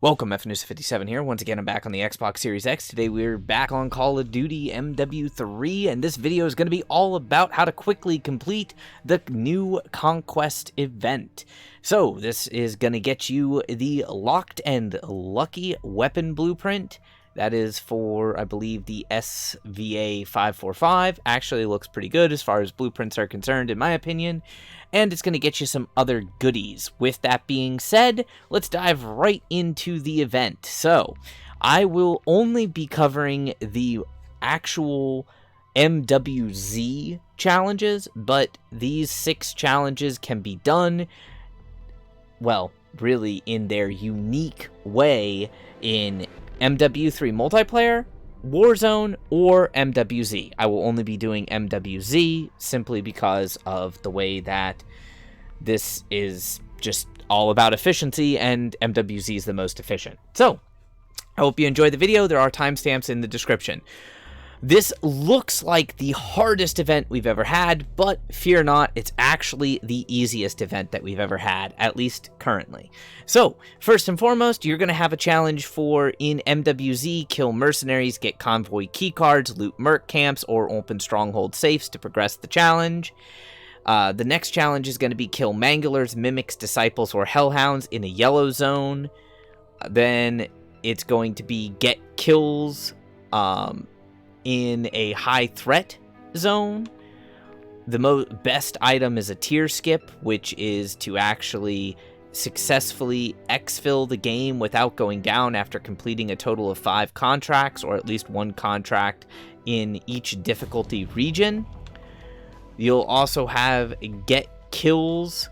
Welcome, FNews57 here. Once again, I'm back on the Xbox Series X. Today we're back on Call of Duty MW3, and this video is going to be all about how to quickly complete the new Conquest event. So, this is going to get you the Locked and Lucky Weapon Blueprint. That is for, I believe, the SVA 545. Actually looks pretty good as far as blueprints are concerned, in my opinion. And it's going to get you some other goodies. With that being said, let's dive right into the event. So, I will only be covering the actual MWZ challenges, but these 6 challenges can be done, well, really in their unique way in MW3 multiplayer, Warzone, or MWZ. I will only be doing MWZ simply because of the way that this is just all about efficiency, and MWZ is the most efficient. So, I hope you enjoyed the video. There are timestamps in the description. This looks like the hardest event we've ever had, but fear not, it's actually the easiest event that we've ever had, at least currently. So, first and foremost, you're going to have a challenge for, in MWZ, kill mercenaries, get convoy keycards, loot merc camps, or open stronghold safes to progress the challenge. The next challenge is going to be kill manglers, mimics, disciples, or hellhounds in a yellow zone. Then it's going to be get kills, in a high threat zone. The best item is a tier skip, which is to actually successfully exfil the game without going down after completing a total of 5 contracts, or at least 1 contract in each difficulty region. You'll also have get kills,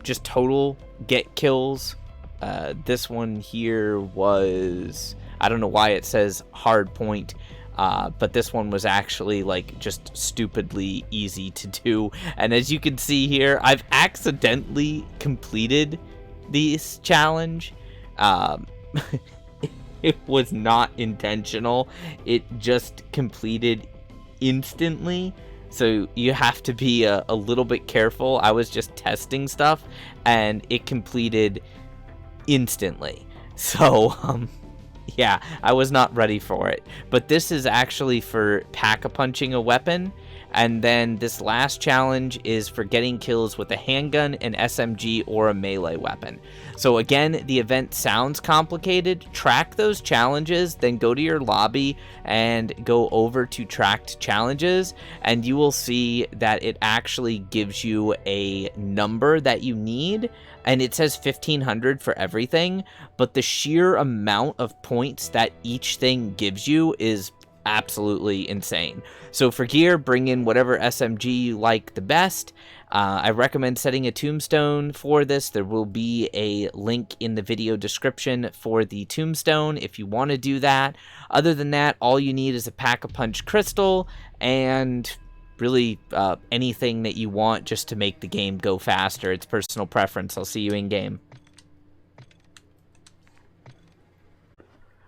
just total get kills. This one here was, I don't know why it says hard point, but this one was actually like just stupidly easy to do. And as you can see here, I've accidentally completed this challenge. It was not intentional. It just completed instantly. So you have to be a little bit careful. I was just testing stuff and it completed instantly. So, yeah, I was not ready for it. But this is actually for pack-a-punching a weapon. And then this last challenge is for getting kills with a handgun, an SMG, or a melee weapon. So again, the event sounds complicated. Track those challenges, then go to your lobby and go over to tracked challenges, and you will see that it actually gives you a number that you need, and it says 1500 for everything, but the sheer amount of points that each thing gives you is absolutely insane. So for gear, bring in whatever SMG you like the best. I recommend setting a tombstone for this. There will be a link in the video description for the tombstone if you want to do that. Other than that, all you need is a pack-a-punch crystal and really anything that you want just to make the game go faster. It's personal preference. I'll see you in game.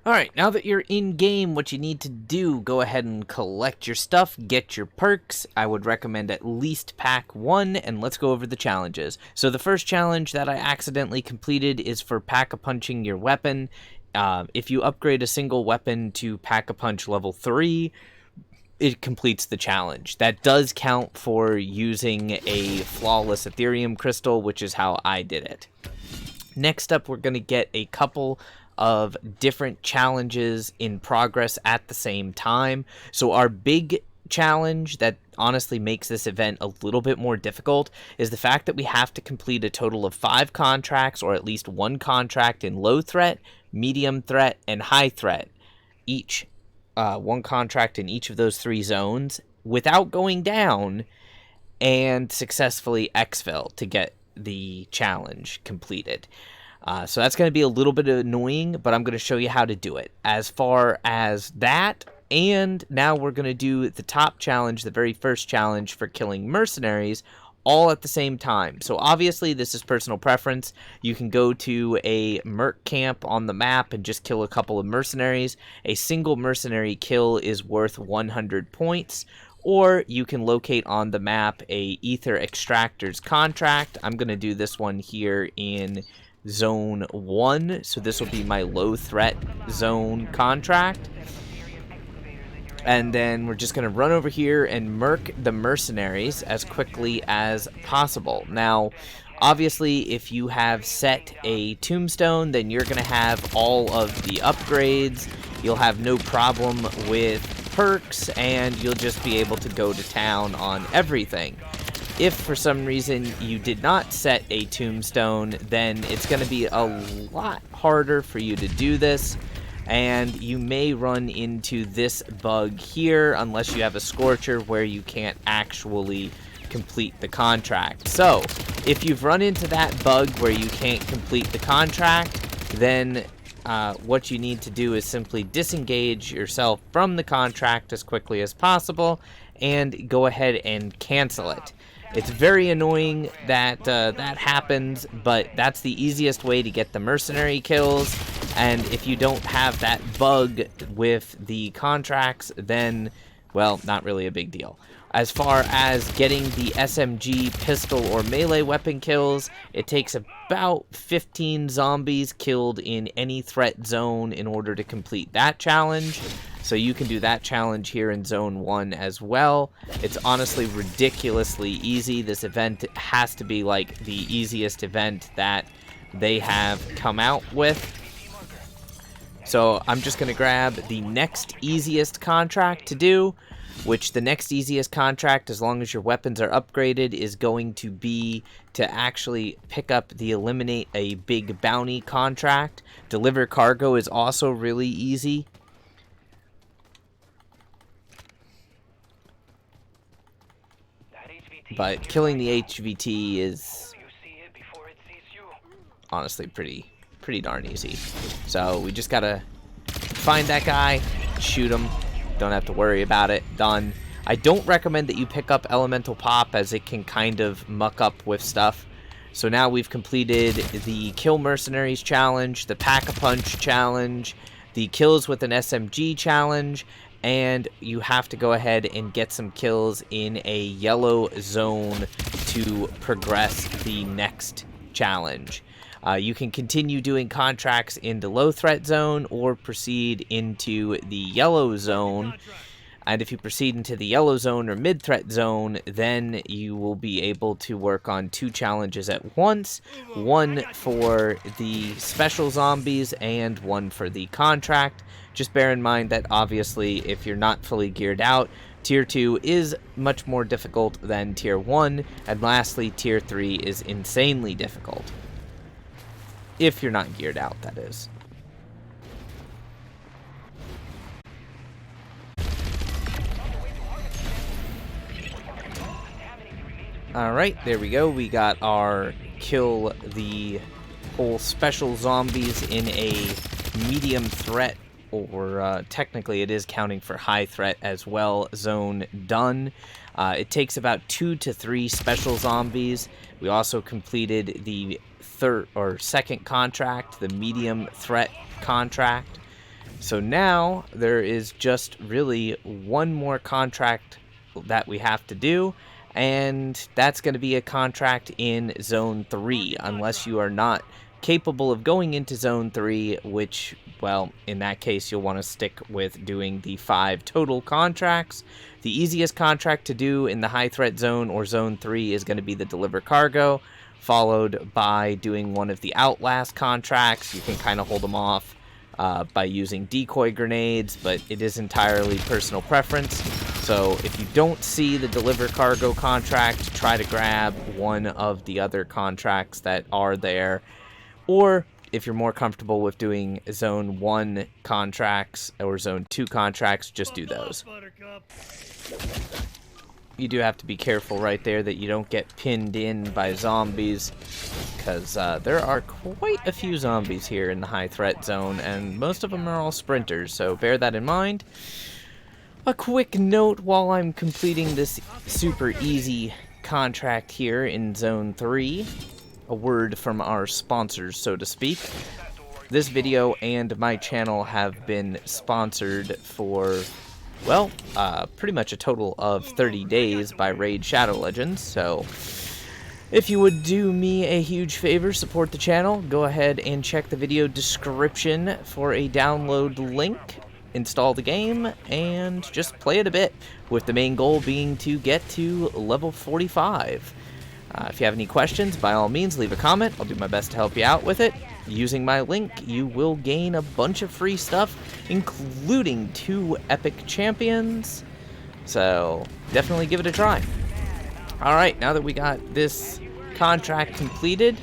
Alright, now that you're in-game, what you need to do, go ahead and collect your stuff, get your perks. I would recommend at least pack 1, and let's go over the challenges. So the first challenge that I accidentally completed is for pack-a-punching your weapon. If you upgrade a single weapon to pack-a-punch level 3, it completes the challenge. That does count for using a flawless Ethereum crystal, which is how I did it. Next up, we're going to get a couple of different challenges in progress at the same time. So our big challenge that honestly makes this event a little bit more difficult is the fact that we have to complete a total of 5 contracts, or at least 1 contract in low threat, medium threat, and high threat. Each 1 contract in each of those 3 zones without going down, and successfully exfil to get the challenge completed. So that's going to be a little bit annoying, but I'm going to show you how to do it. As far as that, and now we're going to do the top challenge, the very first challenge for killing mercenaries, all at the same time. So obviously this is personal preference. You can go to a merc camp on the map and just kill a couple of mercenaries. A single mercenary kill is worth 100 points. Or you can locate on the map a Ether Extractor's contract. I'm going to do this one here in Zone 1. So this will be my low threat zone contract. And then we're just going to run over here and murk the mercenaries as quickly as possible. Now, obviously, if you have set a tombstone, then you're going to have all of the upgrades. You'll have no problem with perks, and you'll just be able to go to town on everything. If for some reason you did not set a tombstone, then it's going to be a lot harder for you to do this. And you may run into this bug here unless you have a Scorcher where you can't actually complete the contract. So, if you've run into that bug where you can't complete the contract, then what you need to do is simply disengage yourself from the contract as quickly as possible and go ahead and cancel it. It's very annoying that that happens, but that's the easiest way to get the mercenary kills. And if you don't have that bug with the contracts, then, well, not really a big deal. As far as getting the SMG pistol or melee weapon kills, it takes about 15 zombies killed in any threat zone in order to complete that challenge. So you can do that challenge here in Zone 1 as well. It's honestly ridiculously easy. This event has to be like the easiest event that they have come out with. So I'm just going to grab the next easiest contract to do, which the next easiest contract, as long as your weapons are upgraded, is going to be to actually pick up the Eliminate a Big Bounty contract. Deliver Cargo is also really easy. But killing the HVT is honestly pretty darn easy. So we just gotta find that guy, shoot him, don't have to worry about it, done. I don't recommend that you pick up Elemental Pop as it can kind of muck up with stuff. So now we've completed the Kill Mercenaries challenge, the Pack-a-Punch challenge, the Kills with an SMG challenge, and you have to go ahead and get some kills in a yellow zone to progress the next challenge. You can continue doing contracts in the low threat zone or proceed into the yellow zone. And if you proceed into the yellow zone or mid threat zone, then you will be able to work on 2 challenges at once. One for the special zombies and one for the contract. Just bear in mind that obviously if you're not fully geared out, Tier 2 is much more difficult than Tier 1. And lastly, Tier 3 is insanely difficult. If you're not geared out, that is. Alright, there we go. We got our kill the whole special zombies in a medium threat, or technically it is counting for high threat as well, zone done. It takes about 2 to 3 special zombies. We also completed the second contract, the medium threat contract. So now there is just really one more contract that we have to do, and that's going to be a contract in Zone 3, unless you are not capable of going into Zone 3, which, well, in that case, you'll want to stick with doing the 5 total contracts. The easiest contract to do in the high threat zone or Zone 3 is going to be the Deliver Cargo, followed by doing one of the Outlast contracts. You can kind of hold them off by using decoy grenades, but it is entirely personal preference. So if you don't see the Deliver Cargo contract, try to grab one of the other contracts that are there. Or if you're more comfortable with doing Zone 1 contracts or Zone 2 contracts, just do those. You do have to be careful right there that you don't get pinned in by zombies, because there are quite a few zombies here in the high threat zone, and most of them are all sprinters, so bear that in mind. A quick note while I'm completing this super easy contract here in Zone 3. A word from our sponsors, so to speak. This video and my channel have been sponsored for, well, pretty much a total of 30 days by Raid Shadow Legends, so If you would do me a huge favor, support the channel, go ahead and check the video description for a download link, install the game, and just play it a bit, with the main goal being to get to level 45. If you have any questions, by all means, leave a comment. I'll do my best to help you out with it. Using my link, you will gain a bunch of free stuff, including 2 epic champions. So, definitely give it a try. Alright, now that we got this contract completed,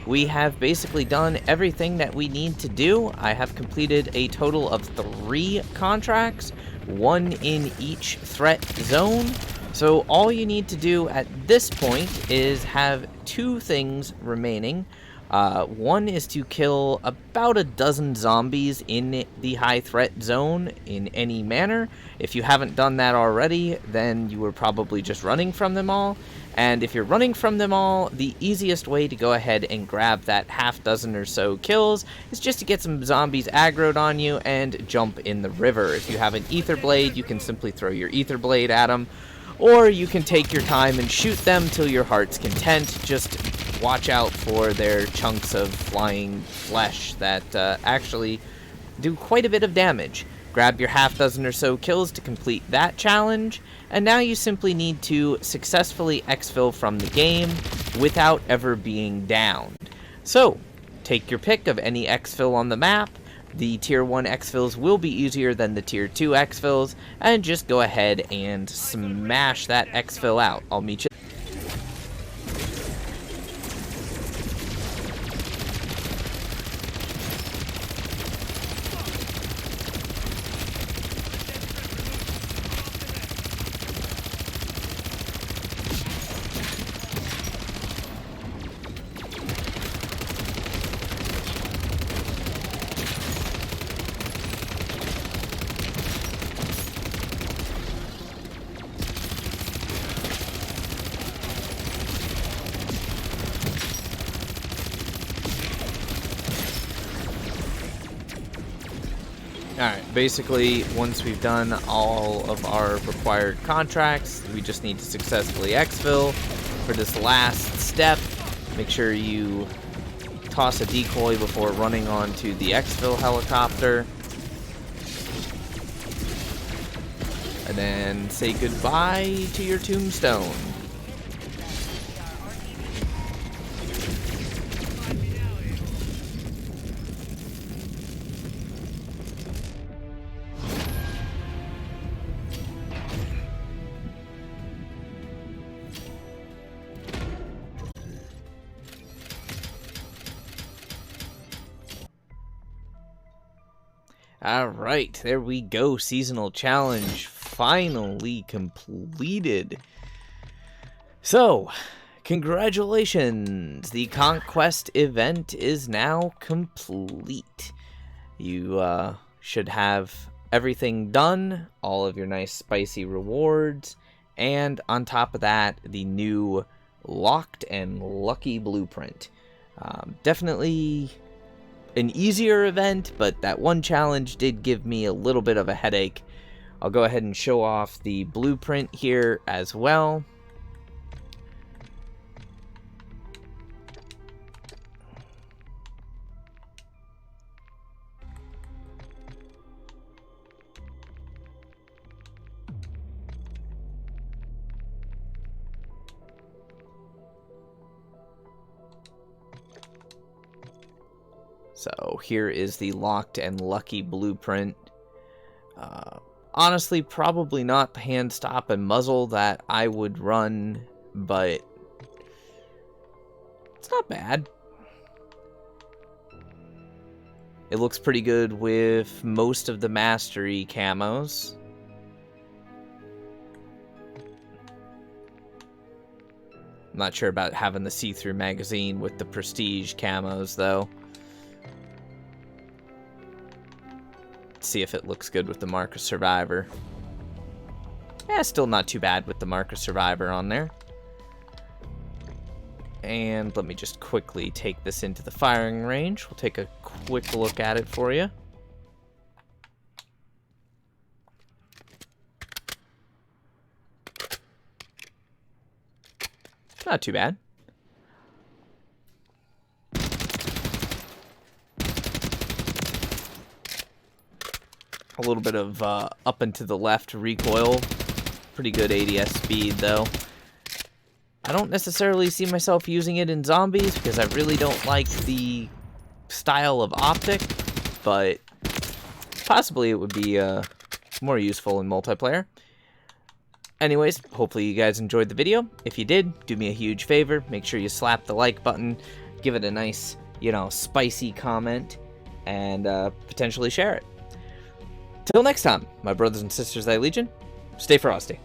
we have basically done everything that we need to do. I have completed a total of 3 contracts, 1 in each threat zone. So all you need to do at this point is have 2 things remaining. One is to kill about a dozen zombies in the high threat zone in any manner. If you haven't done that already, then you were probably just running from them all. And if you're running from them all, the easiest way to go ahead and grab that half dozen or so kills is just to get some zombies aggroed on you and jump in the river. If you have an ether blade, you can simply throw your ether blade at them. Or you can take your time and shoot them till your heart's content. Just watch out for their chunks of flying flesh that actually do quite a bit of damage. Grab your half dozen or so kills to complete that challenge, and now you simply need to successfully exfil from the game without ever being downed. So, take your pick of any exfil on the map. The tier 1 exfils will be easier than the tier 2 exfils, and just go ahead and smash that exfil out. I'll meet you. Alright, basically, once we've done all of our required contracts, we just need to successfully exfil. For this last step, make sure you toss a decoy before running onto the exfil helicopter. And then say goodbye to your tombstone. Alright, there we go. Seasonal challenge finally completed. So, congratulations! The Conquest event is now complete. You should have everything done, all of your nice spicy rewards, and on top of that, the new Locked and Lucky Blueprint. Definitely an easier event, but that one challenge did give me a little bit of a headache. I'll go ahead and show off the blueprint here as well. So here is the Locked and Lucky Blueprint. Honestly, probably not the hand stop and muzzle that I would run, but it's not bad. It looks pretty good with most of the mastery camos. I'm not sure about having the see-through magazine with the prestige camos, though. See if it looks good with the Mark of Survivor. Yeah, still not too bad with the Mark of Survivor on there. And let me just quickly take this into the firing range. We'll take a quick look at it for you. Not too bad. A little bit of up and to the left recoil. Pretty good ADS speed, though. I don't necessarily see myself using it in zombies because I really don't like the style of optic, but possibly it would be more useful in multiplayer. Anyways, hopefully you guys enjoyed the video. If you did, do me a huge favor. Make sure you slap the like button, give it a nice, spicy comment, and potentially share it. Till next time, my brothers and sisters, thy Legion, stay frosty.